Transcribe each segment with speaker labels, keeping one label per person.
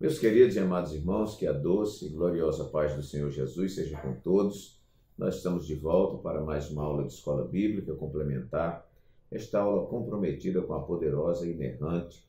Speaker 1: Meus queridos e amados irmãos, que a doce e gloriosa paz do Senhor Jesus seja com todos. Nós estamos de volta para mais uma aula de Escola Bíblica complementar. Esta aula comprometida com a poderosa, inerrante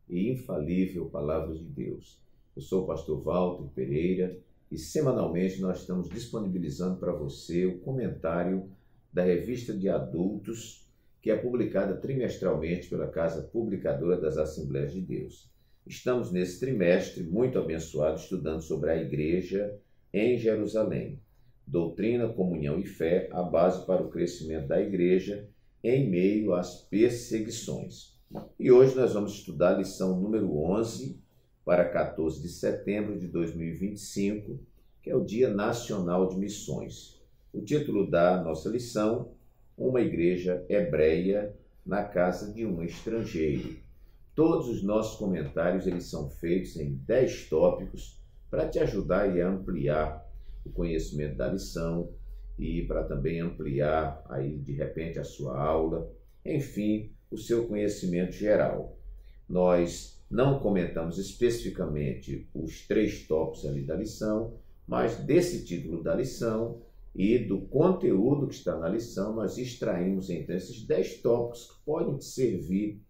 Speaker 1: e infalível Palavra de Deus. Eu sou o pastor Walter Pereira e semanalmente nós estamos disponibilizando para você o comentário da revista de adultos que é publicada trimestralmente pela Casa Publicadora das Assembleias de Deus. Estamos nesse trimestre muito abençoado estudando sobre a igreja em Jerusalém. Doutrina, comunhão e fé, a base para o crescimento da igreja em meio às perseguições. E hoje nós vamos estudar a lição número 11 para 14 de setembro de 2025, que é o Dia Nacional de Missões. O título da nossa lição: Uma igreja hebreia na casa de um estrangeiro. Todos os nossos comentários eles são feitos em 10 tópicos para te ajudar e ampliar o conhecimento da lição e para também ampliar aí de repente a sua aula, enfim, o seu conhecimento geral. Nós não comentamos especificamente os 3 tópicos ali da lição, mas desse título da lição e do conteúdo que está na lição, nós extraímos então esses 10 tópicos que podem te servir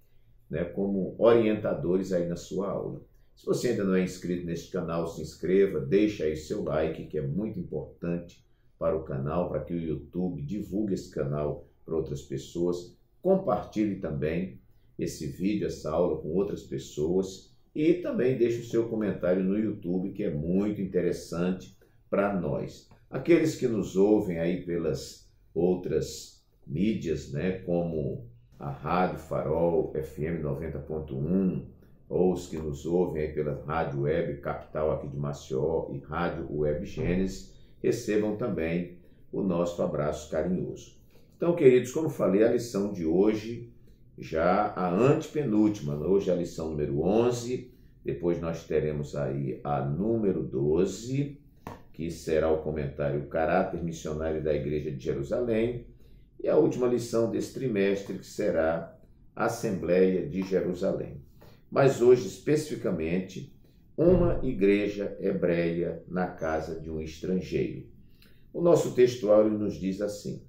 Speaker 1: como orientadores aí na sua aula. Se você ainda não é inscrito neste canal, se inscreva, deixa aí seu like, que é muito importante para o canal, para que o YouTube divulgue esse canal para outras pessoas. Compartilhe também esse vídeo, essa aula com outras pessoas e também deixe o seu comentário no YouTube, que é muito interessante para nós. Aqueles que nos ouvem aí pelas outras mídias, como a Rádio Farol FM 90.1, ou os que nos ouvem aí pela Rádio Web Capital aqui de Maceió e Rádio Web Gênesis, recebam também o nosso abraço carinhoso. Então, queridos, como falei, a lição de hoje, já a antepenúltima, hoje é a lição número 11, depois nós teremos aí a número 12, que será o comentário O Caráter Missionário da Igreja de Jerusalém, e a última lição desse trimestre, que será a Assembleia de Jerusalém. Mas hoje, especificamente, uma igreja hebreia na casa de um estrangeiro. O nosso textual nos diz assim: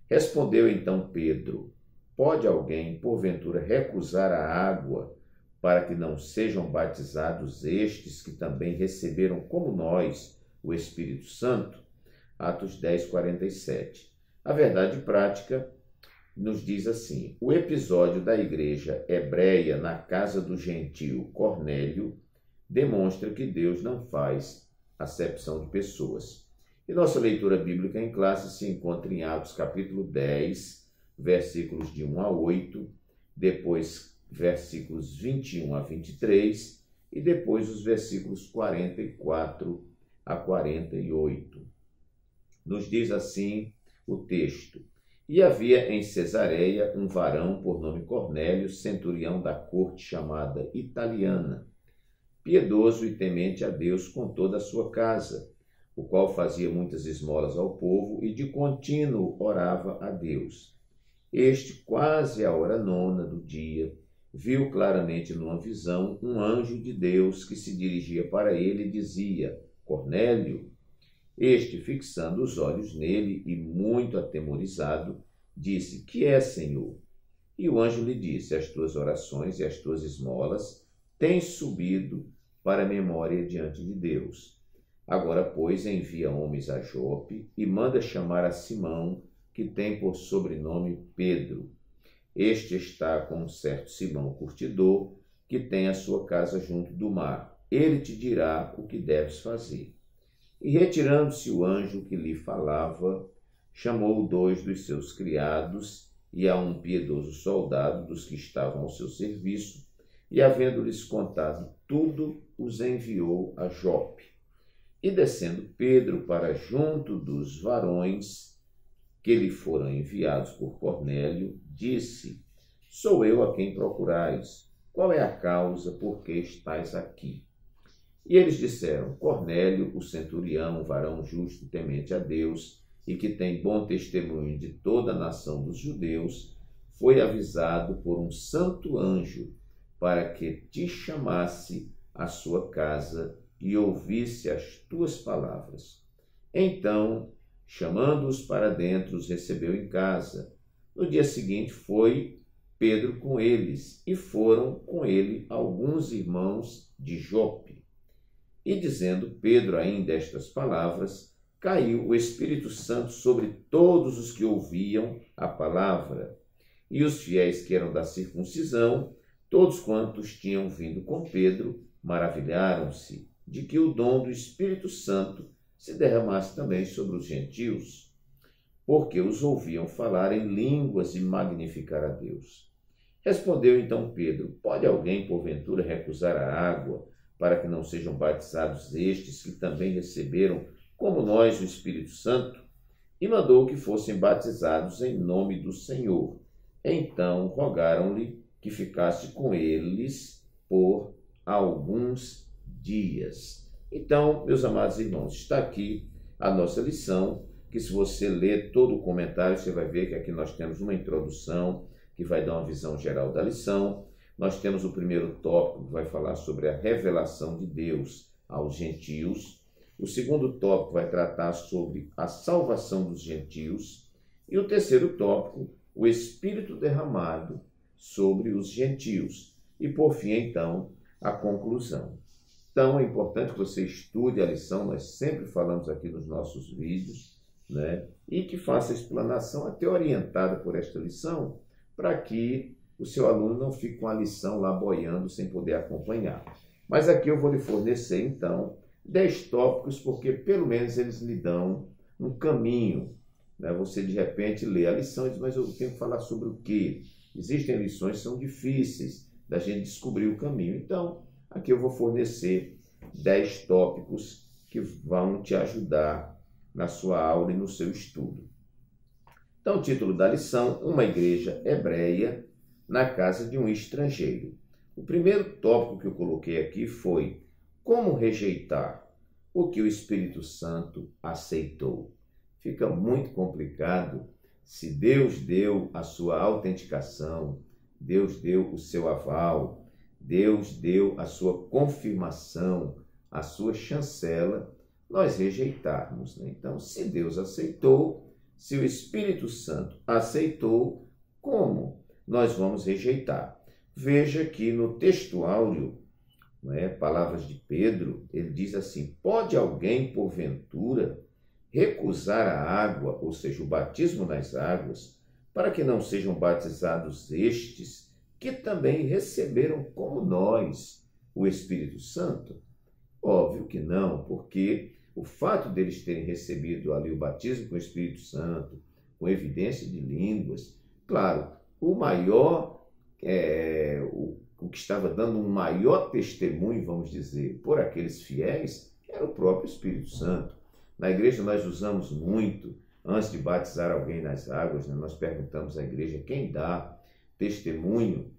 Speaker 1: Respondeu então Pedro: Pode alguém, porventura, recusar a água para que não sejam batizados estes que também receberam, como nós, o Espírito Santo? Atos 10, 47. A verdade prática nos diz assim: o episódio da igreja hebreia na casa do gentio Cornélio demonstra que Deus não faz acepção de pessoas. E nossa leitura bíblica em classe se encontra em Atos capítulo 10, versículos de 1 a 8, depois versículos 21 a 23 e depois os versículos 44 a 48. Nos diz assim o texto: E havia em Cesareia um varão por nome Cornélio, centurião da corte chamada Italiana, piedoso e temente a Deus com toda a sua casa, o qual fazia muitas esmolas ao povo e de contínuo orava a Deus. Este, quase à hora 9 do dia, viu claramente numa visão um anjo de Deus que se dirigia para ele e dizia: Cornélio. Este, fixando os olhos nele e muito atemorizado, disse: Que é, Senhor? E o anjo lhe disse: As tuas orações e as tuas esmolas têm subido para a memória diante de Deus. Agora, pois, envia homens a Jope e manda chamar a Simão, que tem por sobrenome Pedro. Este está com um certo Simão curtidor, que tem a sua casa junto do mar. Ele te dirá o que deves fazer. E retirando-se o anjo que lhe falava, chamou 2 dos seus criados e a um piedoso soldado dos que estavam ao seu serviço, e havendo-lhes contado tudo, os enviou a Jope. E descendo Pedro para junto dos varões que lhe foram enviados por Cornélio, disse: Sou eu a quem procurais. Qual é a causa por que estais aqui? E eles disseram: Cornélio, o centurião, um varão justo e temente a Deus, e que tem bom testemunho de toda a nação dos judeus, foi avisado por um santo anjo para que te chamasse à sua casa e ouvisse as tuas palavras. Então, chamando-os para dentro, os recebeu em casa. No dia seguinte foi Pedro com eles, e foram com ele alguns irmãos de Jope. E dizendo Pedro ainda estas palavras, caiu o Espírito Santo sobre todos os que ouviam a palavra. E os fiéis que eram da circuncisão, todos quantos tinham vindo com Pedro, maravilharam-se de que o dom do Espírito Santo se derramasse também sobre os gentios, porque os ouviam falar em línguas e magnificar a Deus. Respondeu então Pedro: pode alguém, porventura, recusar a água, para que não sejam batizados estes que também receberam, como nós, o Espírito Santo? E mandou que fossem batizados em nome do Senhor. Então rogaram-lhe que ficasse com eles por alguns dias. Então, meus amados irmãos, está aqui a nossa lição, que se você ler todo o comentário, você vai ver que aqui nós temos uma introdução que vai dar uma visão geral da lição. Nós temos o primeiro tópico, que vai falar sobre a revelação de Deus aos gentios. O segundo tópico vai tratar sobre a salvação dos gentios. E o terceiro tópico, o Espírito derramado sobre os gentios. E, por fim, então, a conclusão. Então, é importante que você estude a lição, nós sempre falamos aqui nos nossos vídeos, né? E que faça a explanação até orientada por esta lição, para que o seu aluno não fique com a lição lá boiando sem poder acompanhar. Mas aqui eu vou lhe fornecer, então, 10 tópicos, porque pelo menos eles lhe dão um caminho, né? Você, de repente, lê a lição e diz, mas eu tenho que falar sobre o quê? Existem lições que são difíceis da gente descobrir o caminho. Então, aqui eu vou fornecer 10 tópicos que vão te ajudar na sua aula e no seu estudo. Então, o título da lição: uma igreja hebreia na casa de um estrangeiro. O primeiro tópico que eu coloquei aqui foi como rejeitar o que o Espírito Santo aceitou. Fica muito complicado se Deus deu a sua autenticação, Deus deu o seu aval, Deus deu a sua confirmação, a sua chancela, nós rejeitarmos, né? Então, se Deus aceitou, se o Espírito Santo aceitou, como nós vamos rejeitar? Veja que no texto áureo, né, palavras de Pedro, ele diz assim: pode alguém, porventura, recusar a água, ou seja, o batismo nas águas, para que não sejam batizados estes, que também receberam como nós o Espírito Santo? Óbvio que não, porque o fato deles terem recebido ali o batismo com o Espírito Santo, com evidência de línguas, claro, o que estava dando um maior testemunho, vamos dizer, por aqueles fiéis, era o próprio Espírito Santo. Na igreja nós usamos muito, antes de batizar alguém nas águas, né, nós perguntamos à igreja quem dá testemunho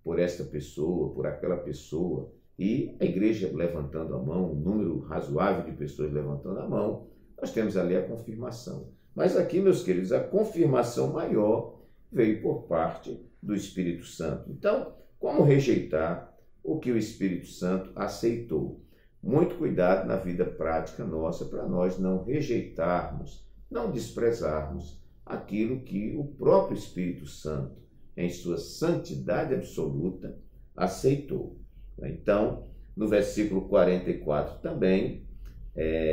Speaker 1: por esta pessoa, por aquela pessoa, e a igreja levantando a mão, um número razoável de pessoas levantando a mão, nós temos ali a confirmação. Mas aqui, meus queridos, a confirmação maior veio por parte do Espírito Santo. Então, como rejeitar o que o Espírito Santo aceitou? Muito cuidado na vida prática nossa para nós não rejeitarmos, não desprezarmos aquilo que o próprio Espírito Santo, em sua santidade absoluta, aceitou. Então, no versículo 44 também,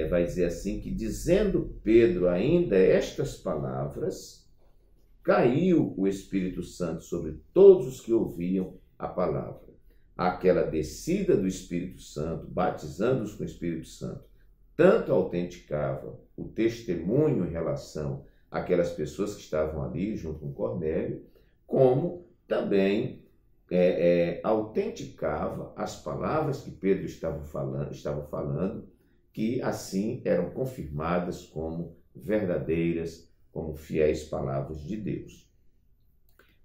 Speaker 1: vai dizer assim, que dizendo Pedro ainda estas palavras, caiu o Espírito Santo sobre todos os que ouviam a palavra. Aquela descida do Espírito Santo, batizando-os com o Espírito Santo, tanto autenticava o testemunho em relação àquelas pessoas que estavam ali junto com Cornélio, como também autenticava as palavras que Pedro estava falando, que assim eram confirmadas como verdadeiras, como fiéis palavras de Deus.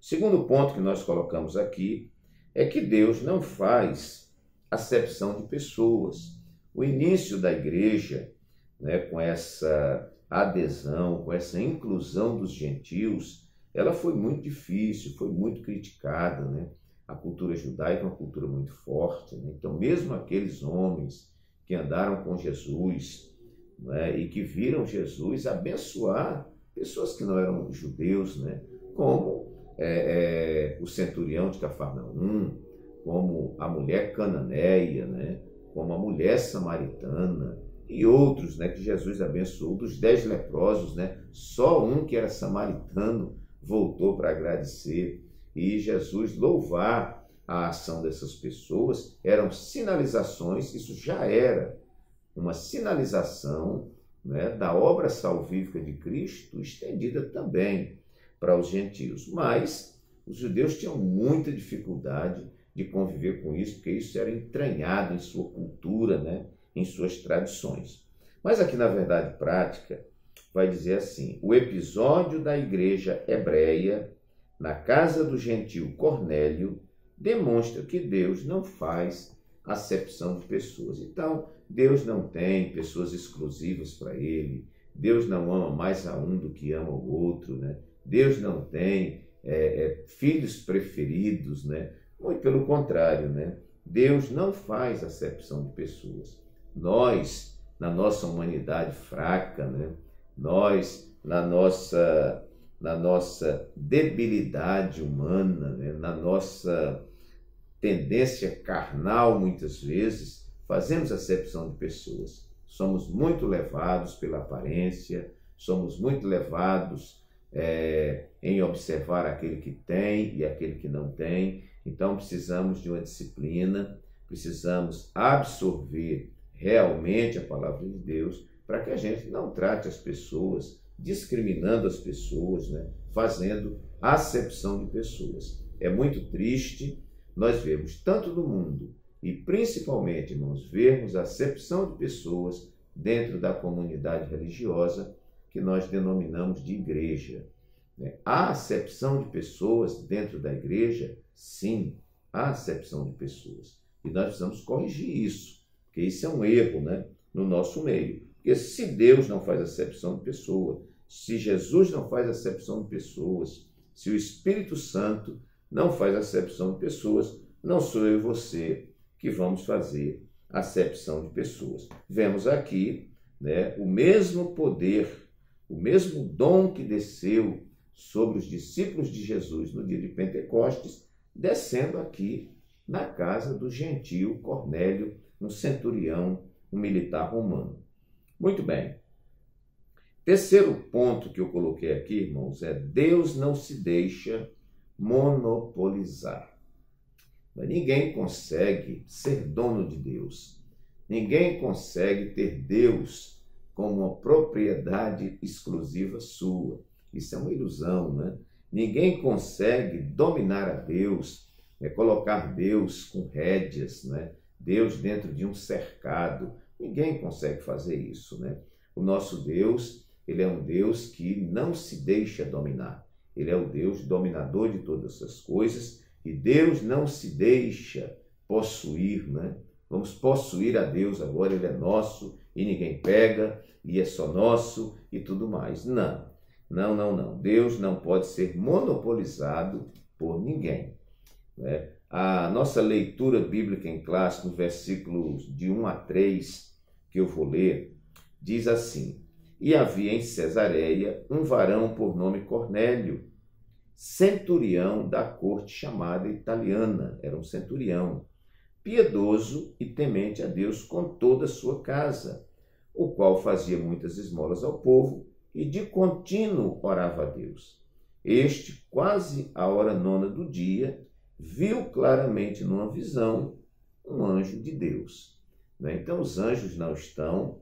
Speaker 1: O segundo ponto que nós colocamos aqui é que Deus não faz acepção de pessoas. O início da igreja, né, com essa adesão, com essa inclusão dos gentios, ela foi muito difícil, foi muito criticada, né? A cultura judaica é uma cultura muito forte, né? Então, mesmo aqueles homens que andaram com Jesus, né, e que viram Jesus abençoar pessoas que não eram judeus, né, como o centurião de Cafarnaum, como a mulher cananeia, né, como a mulher samaritana e outros, né, que Jesus abençoou. Dos 10 leprosos, né, só um que era samaritano voltou para agradecer. E Jesus louvar a ação dessas pessoas eram sinalizações, isso já era uma sinalização, né, da obra salvífica de Cristo estendida também para os gentios. Mas os judeus tinham muita dificuldade de conviver com isso, porque isso era entranhado em sua cultura, né, em suas tradições. Mas aqui na verdade prática vai dizer assim: o episódio da igreja hebreia na casa do gentio Cornélio demonstra que Deus não faz acepção de pessoas. Então, Deus não tem pessoas exclusivas para ele, Deus não ama mais a um do que ama o outro, né? Deus não tem filhos preferidos, né? Muito pelo contrário, né? Deus não faz acepção de pessoas. Nós, na nossa humanidade fraca, né? Nós, na nossa debilidade humana, né? Na nossa tendência carnal, muitas vezes, fazemos acepção de pessoas. Somos muito levados pela aparência, somos muito levados em observar aquele que tem e aquele que não tem. Então precisamos de uma disciplina, precisamos absorver realmente a palavra de Deus para que a gente não trate as pessoas, discriminando as pessoas, né? Fazendo acepção de pessoas. É muito triste nós vemos tanto no mundo e principalmente, irmãos, vermos a acepção de pessoas dentro da comunidade religiosa que nós denominamos de igreja. Há acepção de pessoas dentro da igreja? Sim, há acepção de pessoas. E nós precisamos corrigir isso, porque isso é um erro, né, no nosso meio. Porque se Deus não faz acepção de pessoa, se Jesus não faz acepção de pessoas, se o Espírito Santo não faz acepção de pessoas, não sou eu e você que vamos fazer acepção de pessoas. Vemos aqui, né, o mesmo poder, o mesmo dom que desceu sobre os discípulos de Jesus no dia de Pentecostes, descendo aqui na casa do gentio Cornélio, um centurião, um militar romano. Muito bem. Terceiro ponto que eu coloquei aqui, irmãos, é: Deus não se deixa monopolizar. Ninguém consegue ser dono de Deus. Ninguém consegue ter Deus como uma propriedade exclusiva sua. Isso é uma ilusão, né? Ninguém consegue dominar a Deus, colocar Deus com rédeas, né? Deus dentro de um cercado. Ninguém consegue fazer isso, né? O nosso Deus, ele é um Deus que não se deixa dominar. Ele é o Deus dominador de todas as coisas e Deus não se deixa possuir, né? Vamos possuir a Deus agora, ele é nosso e ninguém pega e é só nosso e tudo mais. Não, não, não, não. Deus não pode ser monopolizado por ninguém, né? A nossa leitura bíblica em classe, nos versículos de 1 a 3, que eu vou ler, diz assim: E havia em Cesareia um varão por nome Cornélio, centurião da corte chamada italiana, era um centurião, piedoso e temente a Deus com toda a sua casa, o qual fazia muitas esmolas ao povo e de contínuo orava a Deus. Este, quase à hora 9ª do dia, viu claramente numa visão um anjo de Deus. Então os anjos não estão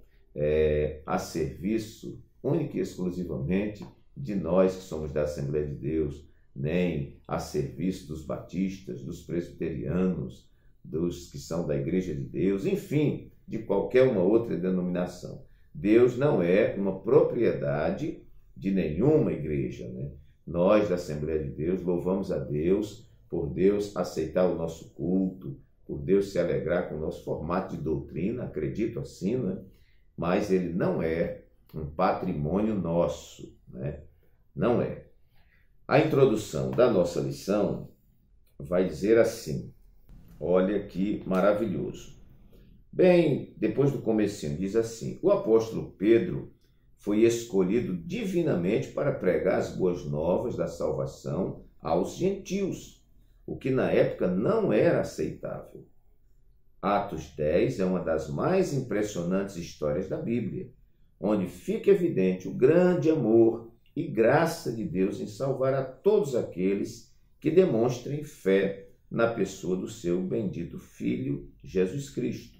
Speaker 1: a serviço única e exclusivamente de nós que somos da Assembleia de Deus, nem a serviço dos batistas, dos presbiterianos, dos que são da Igreja de Deus, enfim, de qualquer uma outra denominação. Deus não é uma propriedade de nenhuma igreja, né? Nós da Assembleia de Deus louvamos a Deus por Deus aceitar o nosso culto, por Deus se alegrar com o nosso formato de doutrina, acredito assim, né? Mas ele não é um patrimônio nosso, né? Não é. A introdução da nossa lição vai dizer assim, olha que maravilhoso. Bem, depois do comecinho, diz assim, o apóstolo Pedro foi escolhido divinamente para pregar as boas novas da salvação aos gentios, o que na época não era aceitável. Atos 10 é uma das mais impressionantes histórias da Bíblia, onde fica evidente o grande amor e graça de Deus em salvar a todos aqueles que demonstrem fé na pessoa do seu bendito Filho, Jesus Cristo.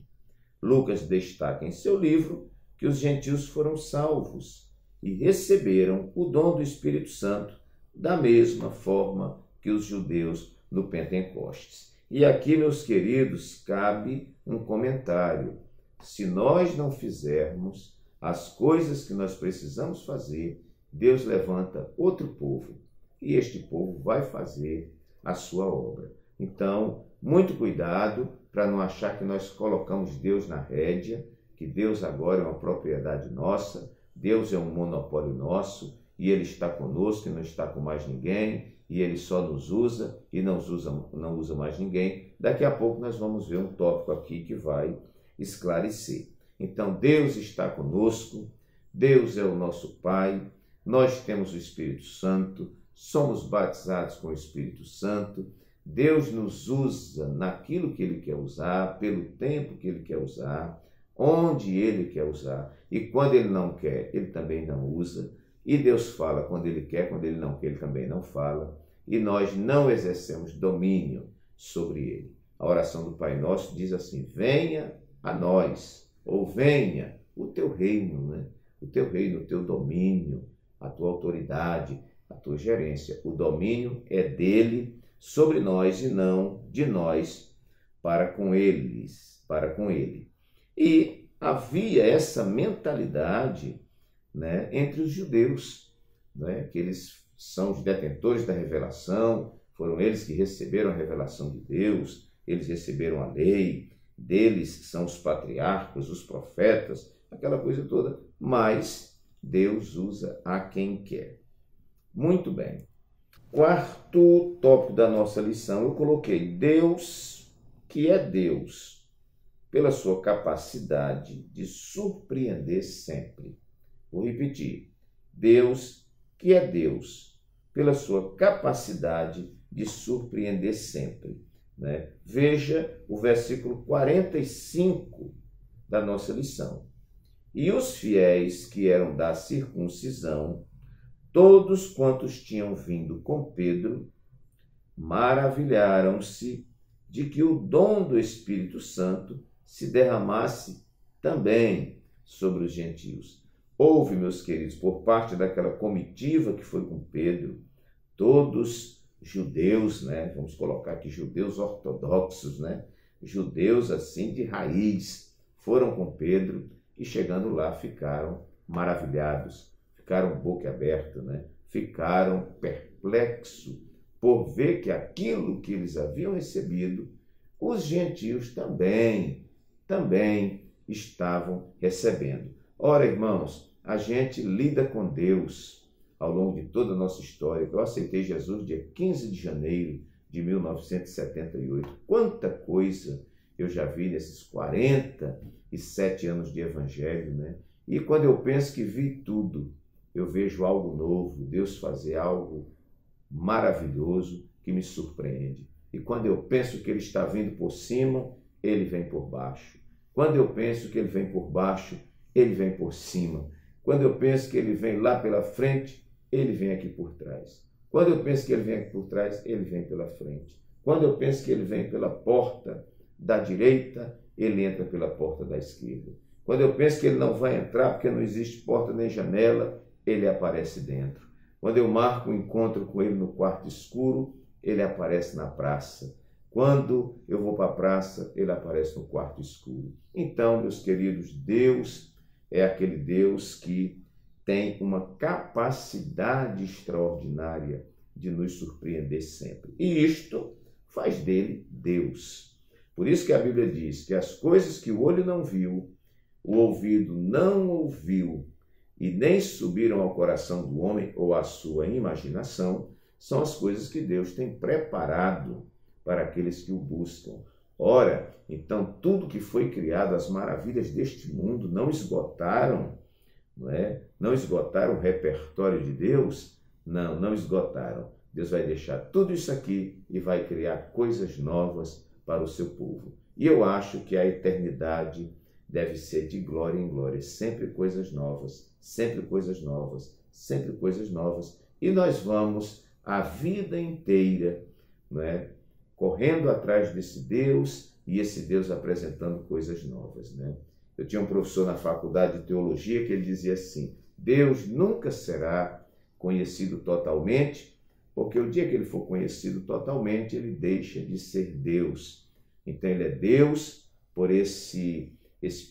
Speaker 1: Lucas destaca em seu livro que os gentios foram salvos e receberam o dom do Espírito Santo da mesma forma que os judeus no Pentecostes. E aqui, meus queridos, cabe um comentário. Se nós não fizermos as coisas que nós precisamos fazer, Deus levanta outro povo e este povo vai fazer a sua obra. Então, muito cuidado para não achar que nós colocamos Deus na rédea, que Deus agora é uma propriedade nossa, Deus é um monopólio nosso e Ele está conosco e não está com mais ninguém e Ele só nos usa e não usa mais ninguém. Daqui a pouco nós vamos ver um tópico aqui que vai esclarecer. Então, Deus está conosco, Deus é o nosso Pai, nós temos o Espírito Santo, somos batizados com o Espírito Santo, Deus nos usa naquilo que Ele quer usar, pelo tempo que Ele quer usar, onde Ele quer usar. E quando Ele não quer, Ele também não usa. E Deus fala quando Ele quer, quando Ele não quer, Ele também não fala. E nós não exercemos domínio sobre Ele. A oração do Pai Nosso diz assim, venha a nós, ou venha o teu reino, né? O teu reino, o teu domínio, a tua autoridade, a tua gerência. O domínio é dele sobre nós e não de nós para com ele. E havia essa mentalidade, né, entre os judeus, né, que eles são os detentores da revelação, foram eles que receberam a revelação de Deus, eles receberam a lei, deles são os patriarcas, os profetas, aquela coisa toda, mas Deus usa a quem quer. Muito bem. Quarto tópico da nossa lição, eu coloquei Deus, que é Deus, pela sua capacidade de surpreender sempre. Vou repetir. Deus, que é Deus, pela sua capacidade de surpreender sempre. Né? Veja o versículo 45 da nossa lição. E os fiéis que eram da circuncisão, todos quantos tinham vindo com Pedro, maravilharam-se de que o dom do Espírito Santo se derramasse também sobre os gentios. Houve, meus queridos, por parte daquela comitiva que foi com Pedro, todos judeus, né? Vamos colocar aqui judeus ortodoxos, né? Judeus assim de raiz, foram com Pedro e chegando lá ficaram maravilhados, ficaram boca aberta, né? Ficaram perplexos por ver que aquilo que eles haviam recebido, os gentios também estavam recebendo. Ora, irmãos, a gente lida com Deus ao longo de toda a nossa história. Eu aceitei Jesus dia 15 de janeiro de 1978. Quanta coisa eu já vi nesses 47 anos de evangelho, né? E quando eu penso que vi tudo, eu vejo algo novo, Deus fazer algo maravilhoso que me surpreende. E quando eu penso que Ele está vindo por cima, Ele vem por baixo. Quando eu penso que Ele vem por baixo, Ele vem por cima. Quando eu penso que Ele vem lá pela frente, Ele vem aqui por trás. Quando eu penso que Ele vem aqui por trás, Ele vem pela frente. Quando eu penso que Ele vem pela porta da direita, Ele entra pela porta da esquerda. Quando eu penso que Ele não vai entrar porque não existe porta nem janela, Ele aparece dentro. Quando eu marco um encontro com Ele no quarto escuro, Ele aparece na praça. Quando eu vou para a praça, Ele aparece no quarto escuro. Então, meus queridos, Deus é aquele Deus que tem uma capacidade extraordinária de nos surpreender sempre. E isto faz dele Deus. Por isso que a Bíblia diz que as coisas que o olho não viu, o ouvido não ouviu e nem subiram ao coração do homem ou à sua imaginação, são as coisas que Deus tem preparado para aqueles que o buscam. Ora, então tudo que foi criado, as maravilhas deste mundo, não esgotaram, não é? Não esgotaram o repertório de Deus? Não, não esgotaram. Deus vai deixar tudo isso aqui e vai criar coisas novas para o seu povo. E eu acho que a eternidade deve ser de glória em glória, sempre coisas novas, sempre coisas novas, sempre coisas novas. E nós vamos a vida inteira, não é? Correndo atrás desse Deus e esse Deus apresentando coisas novas, né? Eu tinha um professor na faculdade de teologia que ele dizia assim: Deus nunca será conhecido totalmente, porque o dia que ele for conhecido totalmente, ele deixa de ser Deus. Então ele é Deus por esse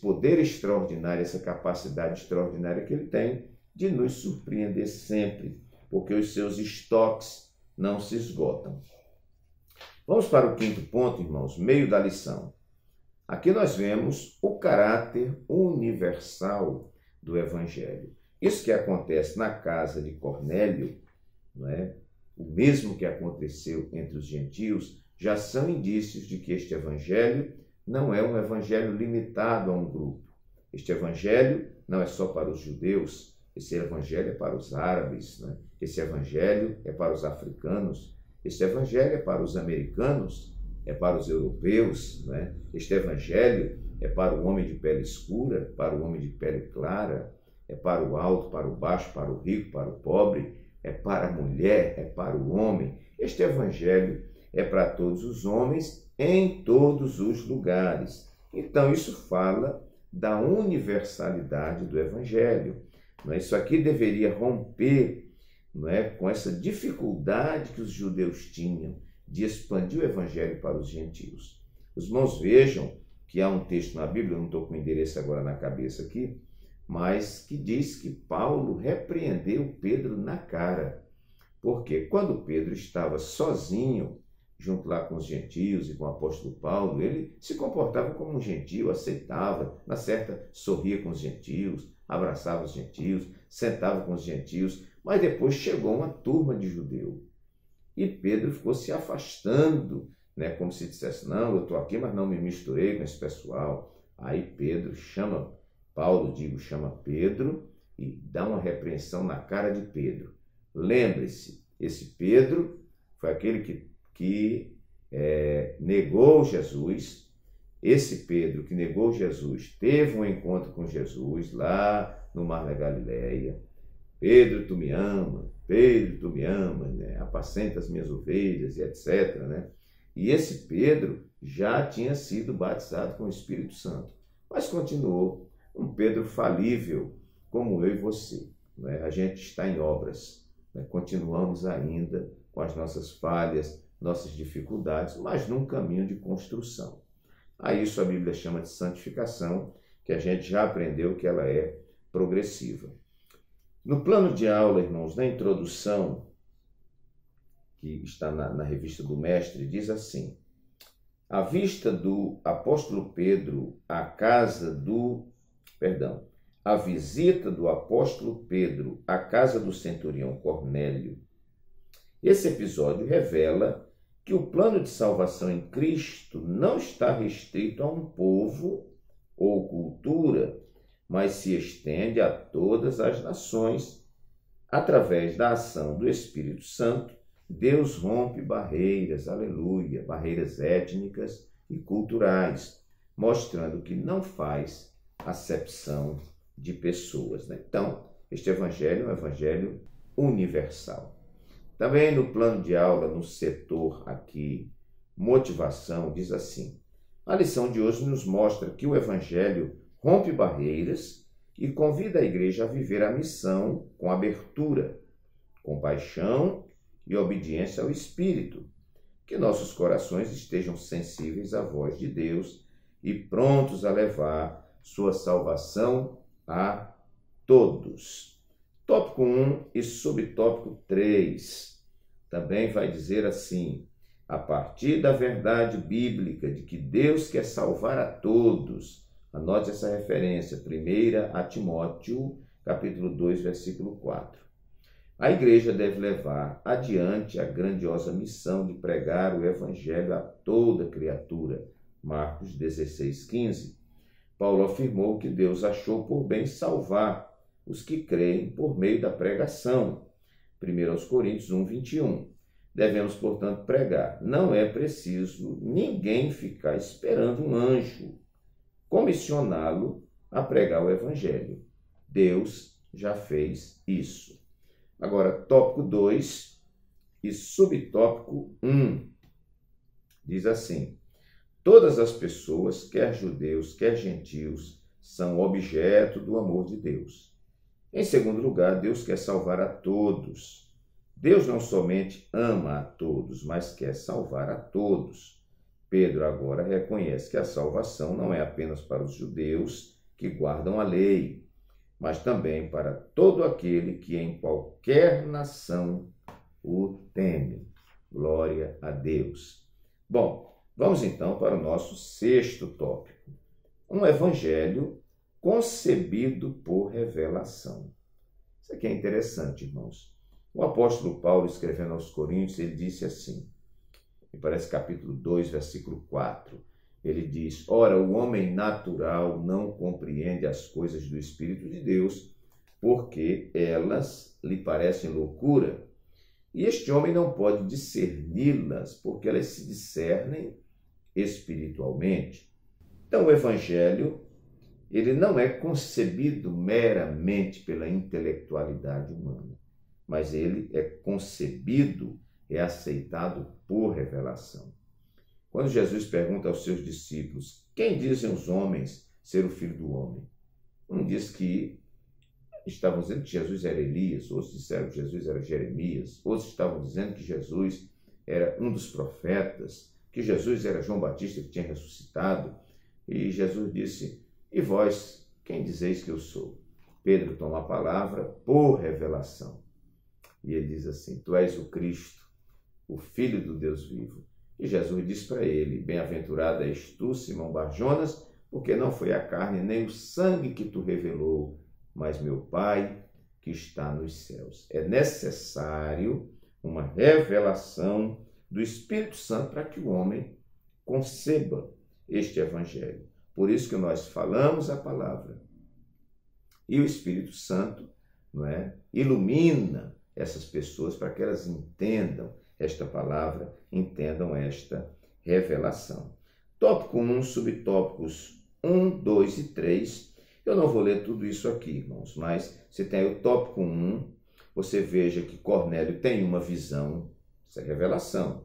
Speaker 1: poder extraordinário, essa capacidade extraordinária que ele tem de nos surpreender sempre, porque os seus estoques não se esgotam. Vamos para o quinto ponto, irmãos, meio da lição. Aqui nós vemos o caráter universal do Evangelho. Isso que acontece na casa de Cornélio, não é? O mesmo que aconteceu entre os gentios, já são indícios de que este Evangelho não é um Evangelho limitado a um grupo. Este Evangelho não é só para os judeus, esse Evangelho é para os árabes, né? Esse Evangelho é para os africanos, este Evangelho é para os americanos, é para os europeus, né? Este Evangelho é para o homem de pele escura, para o homem de pele clara, é para o alto, para o baixo, para o rico, para o pobre, é para a mulher, é para o homem. Este Evangelho é para todos os homens, em todos os lugares. Então, isso fala da universalidade do Evangelho. Isso aqui deveria romper, não é, com essa dificuldade que os judeus tinham de expandir o Evangelho para os gentios. Os irmãos vejam que há um texto na Bíblia, eu não estou com o endereço agora na cabeça aqui, mas que diz que Paulo repreendeu Pedro na cara. Porque quando Pedro estava sozinho, junto lá com os gentios e com o apóstolo Paulo, ele se comportava como um gentio, aceitava, na certa, sorria com os gentios, abraçava os gentios, sentava com os gentios, mas depois chegou uma turma de judeu. E Pedro ficou se afastando, né, como se dissesse, não, eu estou aqui, mas não me misturei com esse pessoal. Aí Pedro chama Pedro e dá uma repreensão na cara de Pedro. Lembre-se, esse Pedro foi aquele que negou Jesus. Esse Pedro que negou Jesus teve um encontro com Jesus lá no Mar da Galileia. Pedro, tu me amas, né? Apacenta as minhas ovelhas e etc. Né? E esse Pedro já tinha sido batizado com o Espírito Santo, mas continuou um Pedro falível, como eu e você. Né? A gente está em obras, né? Continuamos ainda com as nossas falhas, nossas dificuldades, mas num caminho de construção. A isso a Bíblia chama de santificação, que a gente já aprendeu que ela é progressiva. No plano de aula, irmãos, na introdução, que está na revista do Mestre, diz assim: a visita do apóstolo Pedro à casa do centurião Cornélio. Esse episódio revela que o plano de salvação em Cristo não está restrito a um povo ou cultura, mas se estende a todas as nações. Através da ação do Espírito Santo, Deus rompe barreiras, aleluia, barreiras étnicas e culturais, mostrando que não faz acepção de pessoas. Né? Então, este evangelho é um evangelho universal. Também no plano de aula, no setor aqui, motivação, diz assim: a lição de hoje nos mostra que o evangelho rompe barreiras e convida a igreja a viver a missão com abertura, compaixão e obediência ao Espírito. Que nossos corações estejam sensíveis à voz de Deus e prontos a levar sua salvação a todos. Tópico 1 e subtópico 3 também vai dizer assim: a partir da verdade bíblica de que Deus quer salvar a todos. Anote essa referência, 1 a Timóteo, capítulo 2, versículo 4. A igreja deve levar adiante a grandiosa missão de pregar o evangelho a toda criatura. Marcos 16:15. Paulo afirmou que Deus achou por bem salvar os que creem por meio da pregação. 1 Coríntios 1:21. Devemos, portanto, pregar. Não é preciso ninguém ficar esperando um anjo comissioná-lo a pregar o evangelho. Deus já fez isso. Agora, tópico 2 e subtópico 1. Diz assim: todas as pessoas, quer judeus, quer gentios, são objeto do amor de Deus. Em segundo lugar, Deus quer salvar a todos. Deus não somente ama a todos, mas quer salvar a todos. Pedro agora reconhece que a salvação não é apenas para os judeus que guardam a lei, mas também para todo aquele que em qualquer nação o teme. Glória a Deus. Bom, vamos então para o nosso sexto tópico. Um evangelho concebido por revelação. Isso aqui é interessante, irmãos. O apóstolo Paulo, escrevendo aos Coríntios, ele disse assim, me parece capítulo 2, versículo 4, ele diz: ora, o homem natural não compreende as coisas do Espírito de Deus, porque elas lhe parecem loucura. E este homem não pode discerni-las, porque elas se discernem espiritualmente. Então, o Evangelho, ele não é concebido meramente pela intelectualidade humana, mas ele é concebido, é aceitado por revelação. Quando Jesus pergunta aos seus discípulos: quem dizem os homens ser o Filho do Homem? Um diz que estavam dizendo que Jesus era Elias, outros disseram que Jesus era Jeremias, outros estavam dizendo que Jesus era um dos profetas, que Jesus era João Batista que tinha ressuscitado. E Jesus disse: e vós, quem dizeis que eu sou? Pedro toma a palavra por revelação. E ele diz assim: tu és o Cristo, o Filho do Deus vivo. E Jesus diz para ele: bem-aventurado és tu, Simão Barjonas, porque não foi a carne nem o sangue que tu revelou, mas meu Pai que está nos céus. É necessário uma revelação do Espírito Santo para que o homem conceba este evangelho. Por isso que nós falamos a palavra. E o Espírito Santo, ilumina essas pessoas para que elas entendam esta palavra, entendam esta revelação. Tópico 1, subtópicos 1, 2 e 3. Eu não vou ler tudo isso aqui, irmãos, mas você tem o tópico 1, você veja que Cornélio tem uma visão, isso é revelação.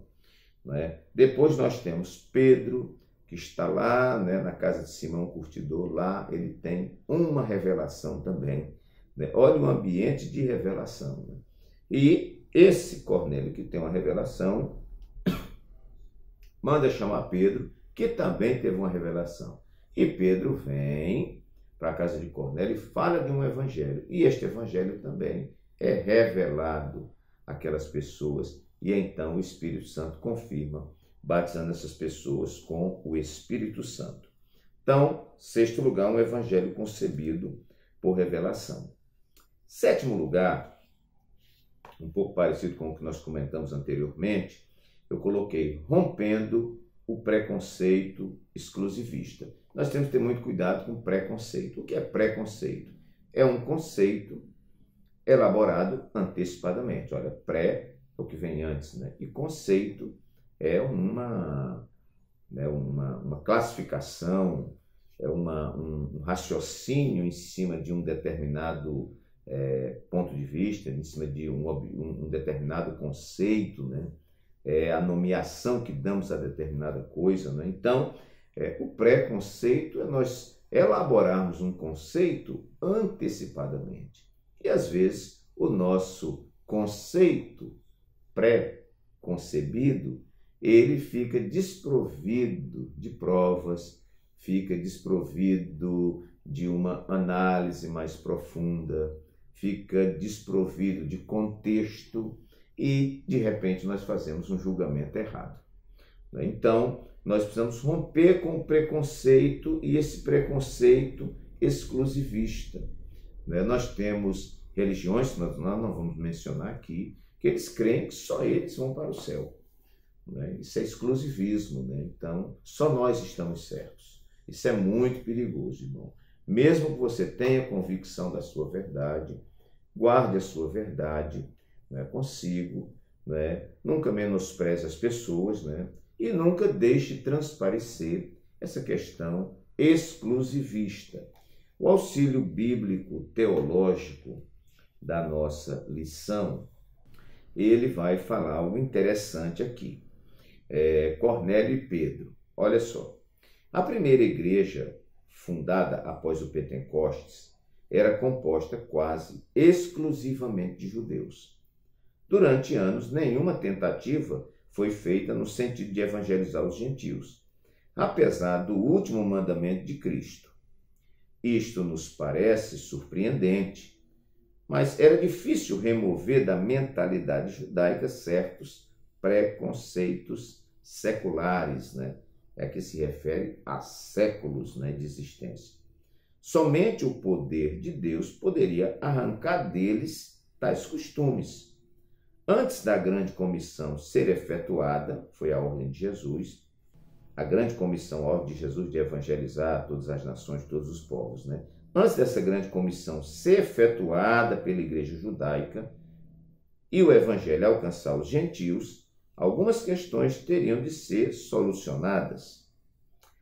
Speaker 1: Depois nós temos Pedro, que está lá na casa de Simão Curtidor, lá ele tem uma revelação também. Olha o ambiente de revelação. E esse Cornélio, que tem uma revelação, manda chamar Pedro, que também teve uma revelação. E Pedro vem para a casa de Cornélio e fala de um evangelho. E este evangelho também é revelado àquelas pessoas. E então o Espírito Santo confirma, batizando essas pessoas com o Espírito Santo. Então, sexto lugar, um evangelho concebido por revelação. Sétimo lugar, um pouco parecido com o que nós comentamos anteriormente, eu coloquei rompendo o preconceito exclusivista. Nós temos que ter muito cuidado com preconceito. O que é preconceito? É um conceito elaborado antecipadamente. Olha, pré é o que vem antes, E conceito é uma classificação, é um raciocínio em cima de um determinado ponto de vista, em cima de um determinado conceito, É a nomeação que damos a determinada coisa. Então, o preconceito é nós elaborarmos um conceito antecipadamente. E, às vezes, o nosso conceito pré-concebido, ele fica desprovido de provas, fica desprovido de uma análise mais profunda, fica desprovido de contexto e, de repente, nós fazemos um julgamento errado. Então, nós precisamos romper com o preconceito e esse preconceito exclusivista. Nós temos religiões que nós não vamos mencionar aqui, que eles creem que só eles vão para o céu. Né? Isso é exclusivismo, né? Então, só nós estamos certos. Isso é muito perigoso, irmão. Mesmo que você tenha convicção da sua verdade, guarde a sua verdade, né, consigo, né? Nunca menospreze as pessoas, né? E nunca deixe transparecer essa questão exclusivista. O auxílio bíblico teológico da nossa lição, ele vai falar algo interessante aqui. Cornélio e Pedro. Olha só, a primeira igreja fundada após o Pentecostes era composta quase exclusivamente de judeus. Durante anos, nenhuma tentativa foi feita no sentido de evangelizar os gentios, apesar do último mandamento de Cristo. Isto nos parece surpreendente, mas era difícil remover da mentalidade judaica certos preconceitos seculares, né? Que se refere a séculos, né, de existência. Somente o poder de Deus poderia arrancar deles tais costumes. Antes da grande comissão ser efetuada, foi a ordem de Jesus, a grande comissão, a ordem de Jesus de evangelizar todas as nações, todos os povos, né? Antes dessa grande comissão ser efetuada pela igreja judaica e o evangelho alcançar os gentios, algumas questões teriam de ser solucionadas.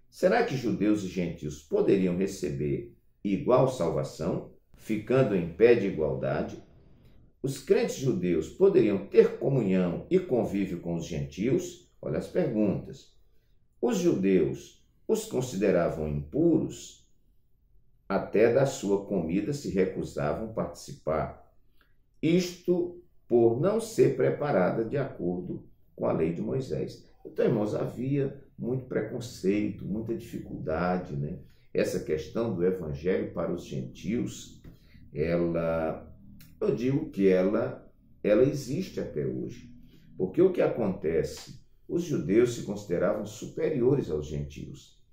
Speaker 1: Será que judeus e gentios poderiam receber igual salvação, ficando em pé de igualdade? Os crentes judeus poderiam ter comunhão e convívio com os gentios? Olha as perguntas. Os judeus os consideravam impuros? Até da sua comida se recusavam participar. Isto por não ser preparada de acordo com a lei de Moisés. Então, irmãos, havia muito preconceito, muita dificuldade, né? Essa questão do evangelho para os gentios, eu digo que ela existe até hoje. Porque o que acontece? Os judeus se consideravam superiores aos gentios.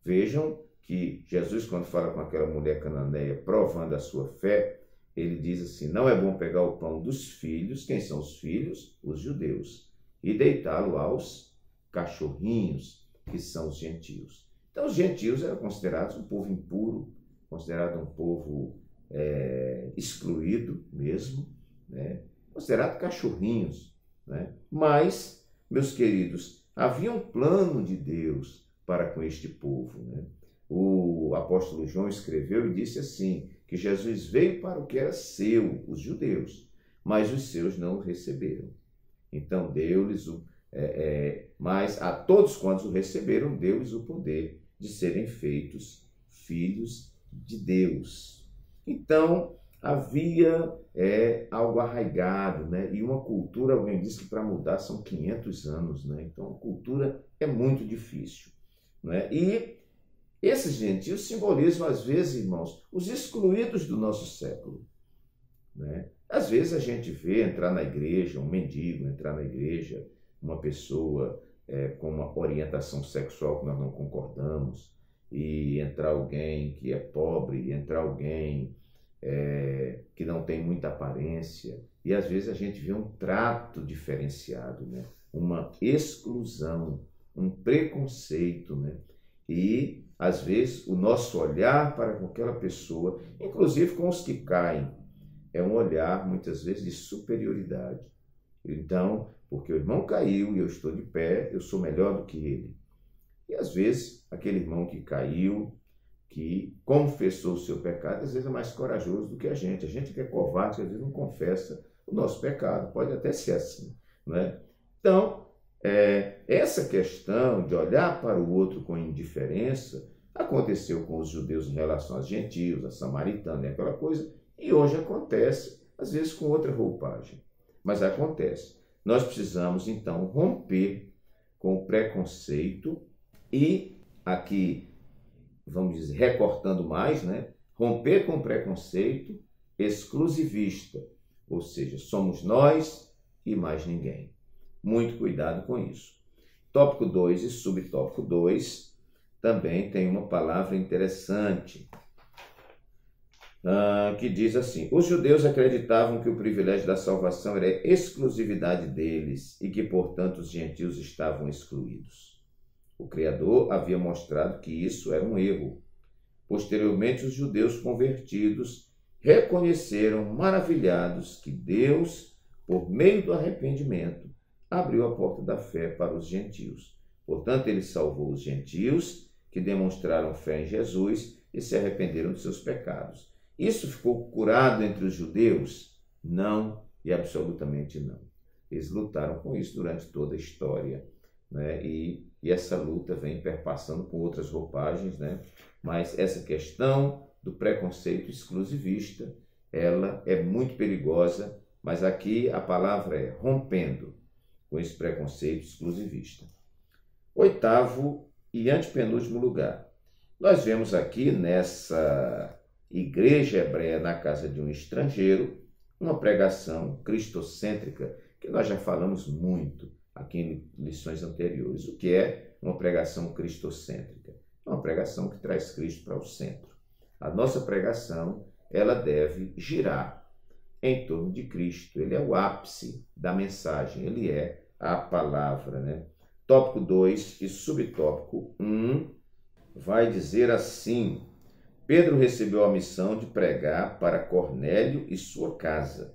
Speaker 1: Vejam que Jesus, quando fala com aquela mulher cananeia, provando a sua fé, ele diz assim, não é bom pegar o pão dos filhos, quem são os filhos? Os judeus, e deitá-lo aos cachorrinhos, que são os gentios. Então, os gentios eram considerados um povo impuro, considerado um povo excluído mesmo, né? Considerado cachorrinhos, né? Mas, meus queridos, havia um plano de Deus para com este povo, né? O apóstolo João escreveu e disse assim, que Jesus veio para o que era seu, os judeus, mas os seus não o receberam. Então, deu-lhes mas a todos quantos o receberam, deu-lhes o poder de serem feitos filhos de Deus. Então, havia algo arraigado, né? E uma cultura, alguém disse que para mudar são 500 anos, né? Então, a cultura é muito difícil, né? E esses gentios simbolizam, às vezes, irmãos, os excluídos do nosso século, né? Às vezes a gente vê entrar na igreja, um mendigo entrar na igreja, uma pessoa com uma orientação sexual que nós não concordamos, e entrar alguém que é pobre, e entrar alguém que não tem muita aparência, e às vezes a gente vê um trato diferenciado, né? Uma exclusão, um preconceito, né? E às vezes o nosso olhar para aquela pessoa, inclusive com os que caem, é um olhar muitas vezes de superioridade. Então, porque o irmão caiu e eu estou de pé, eu sou melhor do que ele. E às vezes aquele irmão que caiu, que confessou o seu pecado, às vezes é mais corajoso do que a gente. A gente que é covarde, às vezes não confessa o nosso pecado. Pode até ser assim, né? Então, essa questão de olhar para o outro com indiferença aconteceu com os judeus em relação aos gentios, a samaritana e aquela coisa, e hoje acontece, às vezes com outra roupagem, mas acontece. Nós precisamos, então, romper com o preconceito e, aqui, vamos dizer, recortando mais, né? Romper com o preconceito exclusivista, ou seja, somos nós e mais ninguém. Muito cuidado com isso. Tópico 2 e subtópico 2 também tem uma palavra interessante. que diz assim: os judeus acreditavam que o privilégio da salvação era exclusividade deles e que, portanto, os gentios estavam excluídos. O Criador havia mostrado que isso era um erro. Posteriormente, os judeus convertidos reconheceram maravilhados que Deus, por meio do arrependimento, abriu a porta da fé para os gentios. Portanto, ele salvou os gentios que demonstraram fé em Jesus e se arrependeram de seus pecados. Isso ficou curado entre os judeus? Não, e absolutamente não. Eles lutaram com isso durante toda a história, né? E essa luta vem perpassando com outras roupagens, né? Mas essa questão do preconceito exclusivista, ela é muito perigosa, mas aqui a palavra é rompendo com esse preconceito exclusivista. Oitavo e antepenúltimo lugar. Nós vemos aqui nessa igreja hebreia na casa de um estrangeiro, uma pregação cristocêntrica, que nós já falamos muito aqui em lições anteriores. O que é uma pregação cristocêntrica? É uma pregação que traz Cristo para o centro. A nossa pregação, ela deve girar em torno de Cristo. Ele é o ápice da mensagem, ele é a palavra, né? Tópico 2 e subtópico 1 vai dizer assim: Pedro recebeu a missão de pregar para Cornélio e sua casa.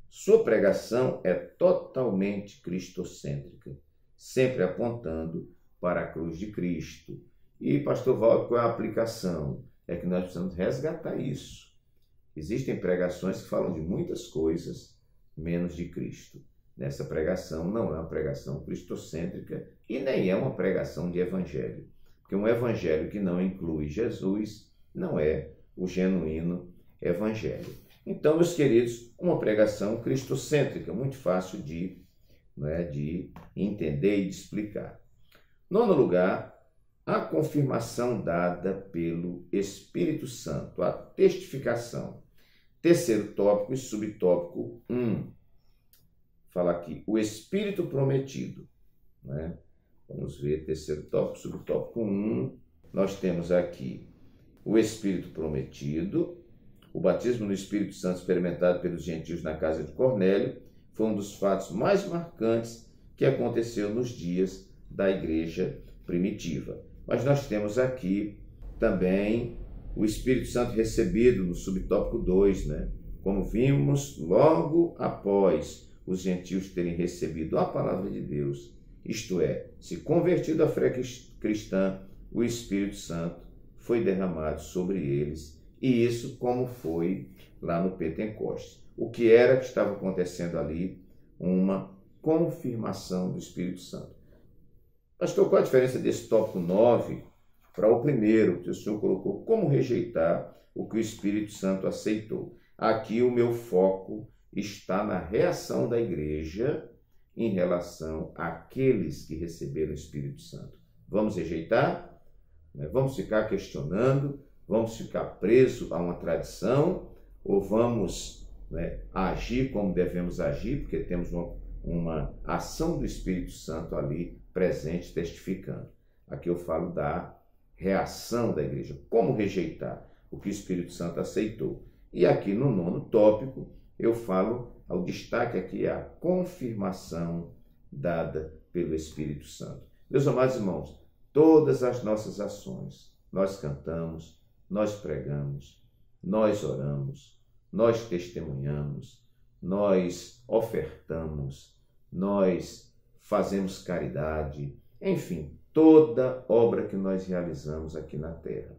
Speaker 1: Sua pregação é totalmente cristocêntrica, sempre apontando para a cruz de Cristo. E, pastor Walter, qual é a aplicação? É que nós precisamos resgatar isso. Existem pregações que falam de muitas coisas, menos de Cristo. Nessa pregação não é uma pregação cristocêntrica e nem é uma pregação de evangelho. Porque um evangelho que não inclui Jesus não é o genuíno evangelho. Então, meus queridos, uma pregação cristocêntrica, muito fácil de entender e de explicar. Nono lugar, a confirmação dada pelo Espírito Santo, a testificação. Terceiro tópico e subtópico 1. Fala aqui, o Espírito prometido. Né? Vamos ver, terceiro tópico, subtópico 1. Nós temos aqui o Espírito prometido. O batismo no Espírito Santo experimentado pelos gentios na casa de Cornélio foi um dos fatos mais marcantes que aconteceu nos dias da igreja primitiva. Mas nós temos aqui também o Espírito Santo recebido no subtópico 2, né? Como vimos logo após os gentios terem recebido a palavra de Deus, isto é, se convertido à fé cristã, o Espírito Santo foi derramado sobre eles, e isso como foi lá no Pentecostes. O que era que estava acontecendo ali? Uma confirmação do Espírito Santo. Pastor, qual a diferença desse tópico 9 para o primeiro, que o senhor colocou? Como rejeitar o que o Espírito Santo aceitou? Aqui o meu foco está na reação da igreja em relação àqueles que receberam o Espírito Santo. Vamos rejeitar? Vamos ficar questionando? Vamos ficar presos a uma tradição? Ou vamos agir como devemos agir, porque temos uma ação do Espírito Santo ali presente, testificando. Aqui eu falo da reação da igreja. Como rejeitar o que o Espírito Santo aceitou? E aqui no nono tópico eu falo, o destaque aqui é a confirmação dada pelo Espírito Santo. Meus amados irmãos, todas as nossas ações, nós cantamos, nós pregamos, nós oramos, nós testemunhamos, nós ofertamos, nós fazemos caridade, enfim, toda obra que nós realizamos aqui na terra.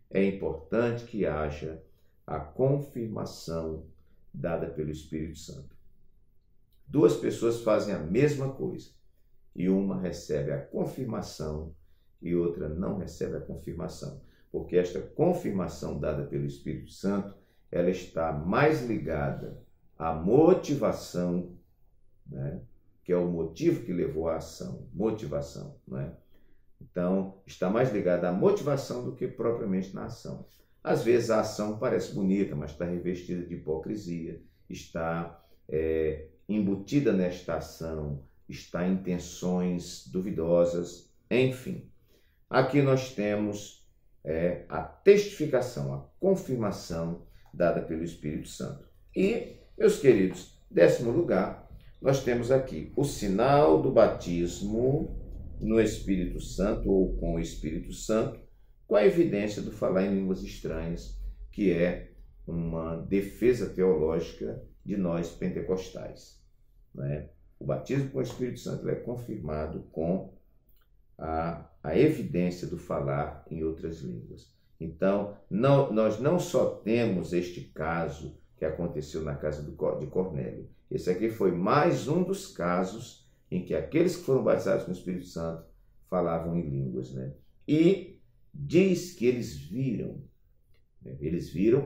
Speaker 1: É importante que haja a confirmação dada pelo Espírito Santo. Duas pessoas fazem a mesma coisa e uma recebe a confirmação e outra não recebe a confirmação, porque esta confirmação dada pelo Espírito Santo, ela está mais ligada à motivação, que é o motivo que levou à ação, motivação, Então, está mais ligada à motivação do que propriamente na ação. Às vezes a ação parece bonita, mas está revestida de hipocrisia, está embutida nesta ação, está em intenções duvidosas, enfim. Aqui nós temos a testificação, a confirmação dada pelo Espírito Santo. E, meus queridos, 10º lugar, nós temos aqui o sinal do batismo no Espírito Santo ou com o Espírito Santo, com a evidência do falar em línguas estranhas, que é uma defesa teológica de nós pentecostais, né? O batismo com o Espírito Santo é confirmado com a evidência do falar em outras línguas. Então, nós não só temos este caso que aconteceu na casa de Cornélio. Esse aqui foi mais um dos casos em que aqueles que foram batizados com o Espírito Santo falavam em línguas, né? E diz que eles viram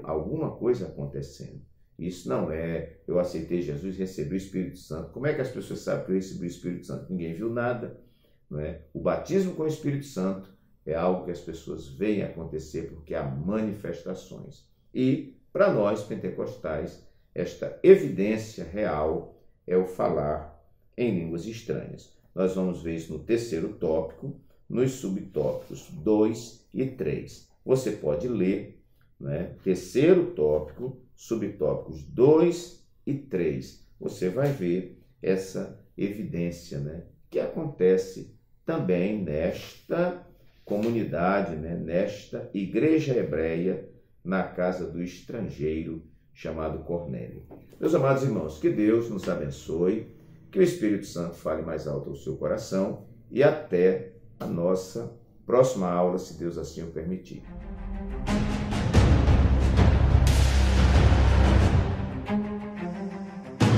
Speaker 1: alguma coisa acontecendo. Isso não é, eu aceitei Jesus e recebi o Espírito Santo. Como é que as pessoas sabem que eu recebi o Espírito Santo? Ninguém viu nada, não é? O batismo com o Espírito Santo é algo que as pessoas veem acontecer porque há manifestações. E, para nós pentecostais, esta evidência real é o falar em línguas estranhas. Nós vamos ver isso no 3º tópico, nos subtópicos 2 e 3. Você pode ler, né? 3º tópico, subtópicos 2 e 3. Você vai ver essa evidência, né? Que acontece também nesta comunidade, né? Nesta igreja hebreia, na casa do estrangeiro chamado Cornélio. Meus amados irmãos, que Deus nos abençoe, que o Espírito Santo fale mais alto ao seu coração e até a nossa próxima aula, se Deus assim o permitir.